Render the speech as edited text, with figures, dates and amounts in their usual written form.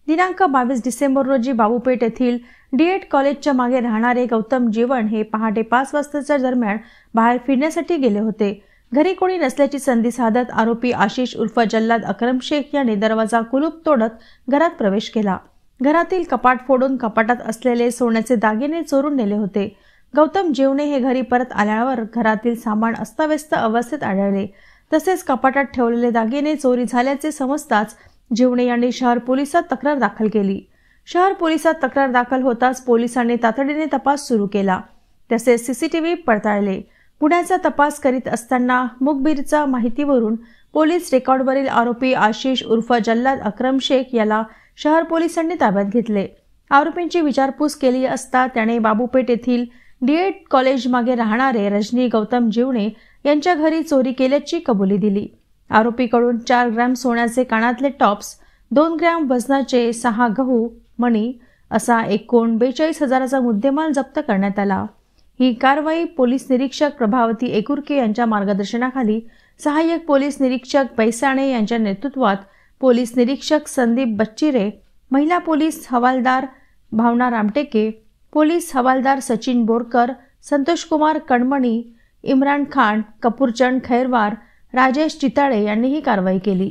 दिनांक 22 डिसेंबर रोजी बाबूपेठ येथील डीएड कॉलेजच्या मागे राहणारे गौतम जीवन हे पहाटे 5 वाजताच्या दरम्यान बाहेर फिरण्यासाठी गेले होते। घरी कोणी नसल्याची संधी साधत आरोपी आशिष उर्फ जल्लाद अक्रम शेख यांनी दरवाजा कुलूप तोडत घरात प्रवेश केला। घरातील कपाट फोडून कपाटात असलेले सोन्याचे दागिने चोरून नेले होते। गौतम जीवने हे घरी परत आल्यावर घरातील सामान अस्ताव्यस्त अवस्थेत आढळले। तसेच कपाटात ठेवलेले दागिने चोरी झाल्याचे समजताच जीवने यांनी शहर पोलिसात तक्रार दाखल केली। शहर पोलिसात तक्रार दाखल होताच पोलिसांनी तातडीने तपास सुरू केला। तसेच सीसीटीव्ही पडताळले। पुण्याचा तपास करीत असताना मुखबिरच्या माहितीवरून पोलीस रेकॉर्डवरील आरोपी आशिष उर्फ जल्लाद अक्रम शेख याला शहर पोलिसांनी ताब्यात घेतले। आरोपींची विचारपूस केली असता त्याने बाबूपेठ येथील डीएड कॉलेज मागे राहणारे रजनी गौतम जीवने यांच्या घरी चोरी केल्याची कबुली दिली। आरोपीकडून 4 ग्रॅम सोन्याचे कानातले टॉप्स, 2 ग्रॅम वजनाचे 6 गहू मणी असा एकूण 42,000चा मुद्देमाल जप्त करण्यात आला। ही कारवाई पोलीस निरीक्षक प्रभावती एकुरके यांच्या मार्गदर्शनाखाली सहाय्यक पोलीस निरीक्षक पैसाणे यांच्या नेतृत्वात पोलीस निरीक्षक संदीप बच्चिरे, महिला पोलीस हवालदार भावना रामटेके, पोलीस हवालदार सचिन बोरकर, संतोष कुमार कणमणी, इम्रान खान, कपूरचंद खैरवार, राजेश चिताळे यांनी ही कारवाई केली।